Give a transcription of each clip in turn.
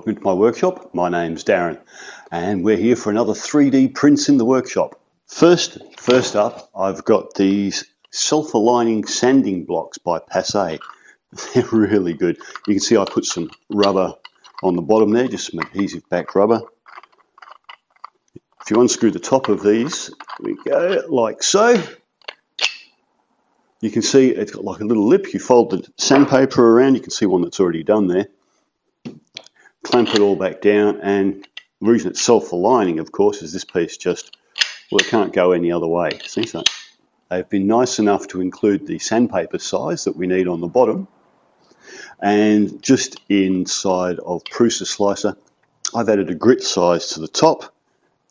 welcome to my workshop. My name's Darren and we're here for another 3D prints in the workshop. First up, I've got these Selfaligning sanding blocks by PaSe. They're really good. You can see I put some rubber on the bottom there, just some adhesive back rubber. If you unscrew the top of these, we go like so. You can see it's got like a little lip. You fold the sandpaper around, you can see one that's already done there. Clamp it all back down, and the reason it's self-aligning, of course, is this piece just, well, it can't go any other way. See, so they've been nice enough to include the sandpaper size that we need on the bottom, and just inside of PaSe slicer, I've added a grit size to the top,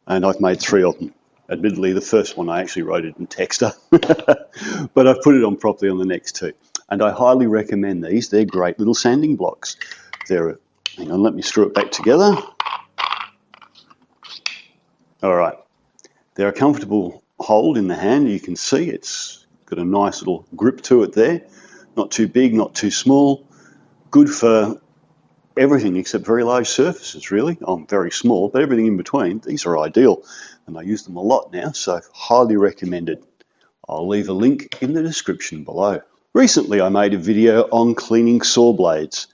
and I've made 3 of them. Admittedly, the first one I actually wrote it in Texter, but I've put it on properly on the next 2. And I highly recommend these. They're great little sanding blocks. Hang on, let me screw it back together. All right, they're a comfortable hold in the hand. You can see it's got a nice little grip to it there. Not too big, not too small. Good for everything except very large surfaces, really. I'm very small, but everything in between, these are ideal. And I use them a lot now, so highly recommended. I'll leave a link in the description below. Recently, I made a video on cleaning saw blades.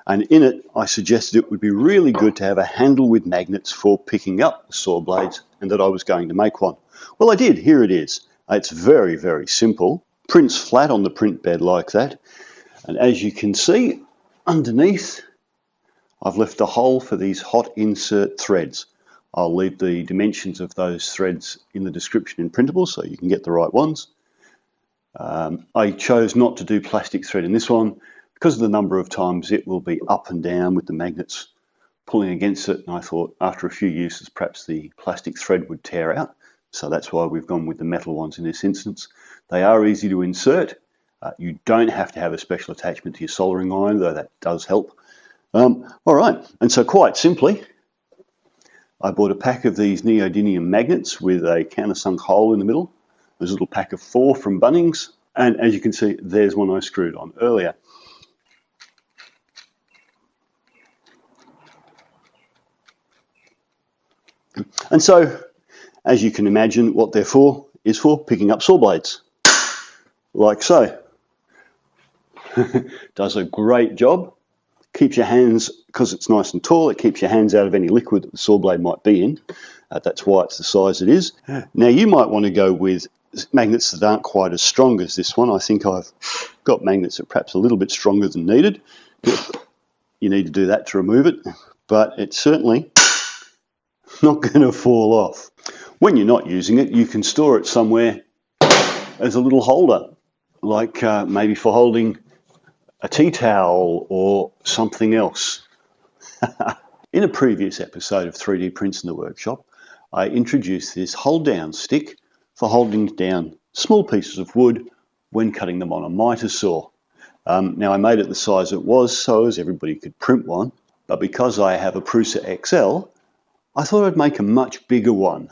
And in it, I suggested it would be really good to have a handle with magnets for picking up saw blades, and that I was going to make one. Well, I did. Here it is. It's very, very simple. Prints flat on the print bed like that. And as you can see, underneath, I've left a hole for these hot insert threads. I'll leave the dimensions of those threads in the description in printable so you can get the right ones. I chose not to do plastic thread in this one, because of the number of times it will be up and down with the magnets pulling against it, and I thought after a few uses perhaps the plastic thread would tear out, so that's why we've gone with the metal ones in this instance. They are easy to insert. You don't have to have a special attachment to your soldering iron, though that does help. All right, and so quite simply, I bought a pack of these neodymium magnets with a countersunk hole in the middle. There's a little pack of 4 from Bunnings, and as you can see, there's one I screwed on earlier. And so, as you can imagine, what they're for is for picking up saw blades, like so. Does a great job. Keeps your hands, because it's nice and tall, it keeps your hands out of any liquid that the saw blade might be in. That's why it's the size it is. Now, you might want to go with magnets that aren't quite as strong as this one. I think I've got magnets that are perhaps a little bit stronger than needed. You need to do that to remove it, but it's certainly not going to fall off. When you're not using it, you can store it somewhere as a little holder, like maybe for holding a tea towel or something else. In a previous episode of 3D Prints in the Workshop, I introduced this Holddown stick for holding down small pieces of wood when cutting them on a miter saw. Now, I made it the size it was so as everybody could print one, but because I have a PaSe XL, I thought I'd make a much bigger one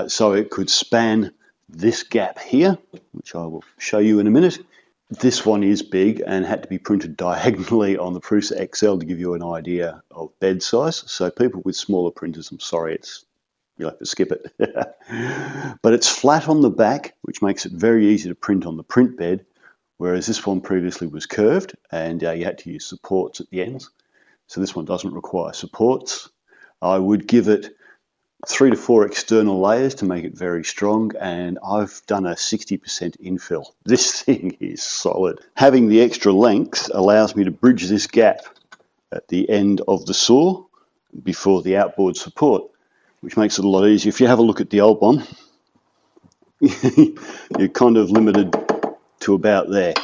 so it could span this gap here, which I will show you in a minute. This one is big and had to be printed diagonally on the PaSe XL to give you an idea of bed size. So people with smaller printers, I'm sorry, you'll have to skip it. But it's flat on the back, which makes it very easy to print on the print bed, whereas this one previously was curved and you had to use supports at the ends. So this one doesn't require supports. I would give it 3 to 4 external layers to make it very strong, and I've done a 60% infill. This thing is solid. Having the extra length allows me to bridge this gap at the end of the saw before the outboard support, which makes it a lot easier. If you have a look at the old one, you're kind of limited to about there.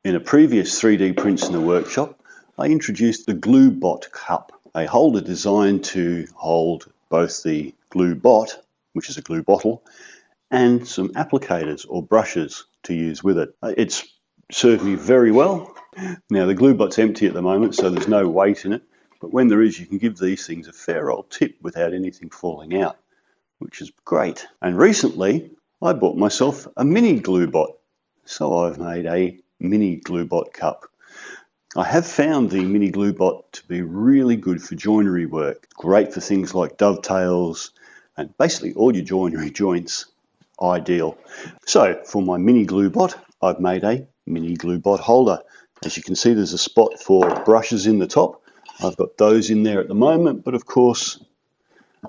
In a previous 3D Prints in the Workshop, I introduced the Gluebot cup, a holder designed to hold both the Gluebot, which is a glue bottle, and some applicators or brushes to use with it. It's served me very well. Now the Gluebot's empty at the moment, so there's no weight in it, But when there is, you can give these things a fair old tip without anything falling out, which is great. And recently, I bought myself a mini Gluebot. So I've made a mini Gluebot cup. I have found the mini Gluebot to be really good for joinery work. Great for things like dovetails and basically all your joinery joints. Ideal. So for my mini Gluebot, I've made a mini Gluebot holder. As you can see, there's a spot for brushes in the top. I've got those in there at the moment, but of course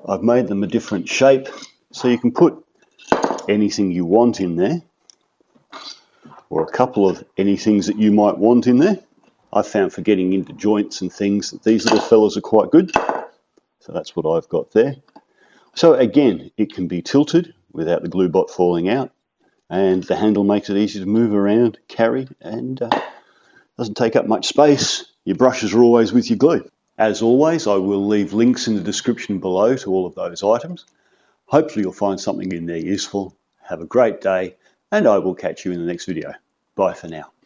I've made them a different shape so you can put anything you want in there, or a couple of anythings that you might want in there. I've found for getting into joints and things that these little fellas are quite good. So that's what I've got there. So again, it can be tilted without the Gluebot falling out, and the handle makes it easy to move around, carry, and doesn't take up much space. Your brushes are always with your glue. As always, I will leave links in the description below to all of those items. Hopefully you'll find something in there useful. Have a great day, and I will catch you in the next video. Bye for now.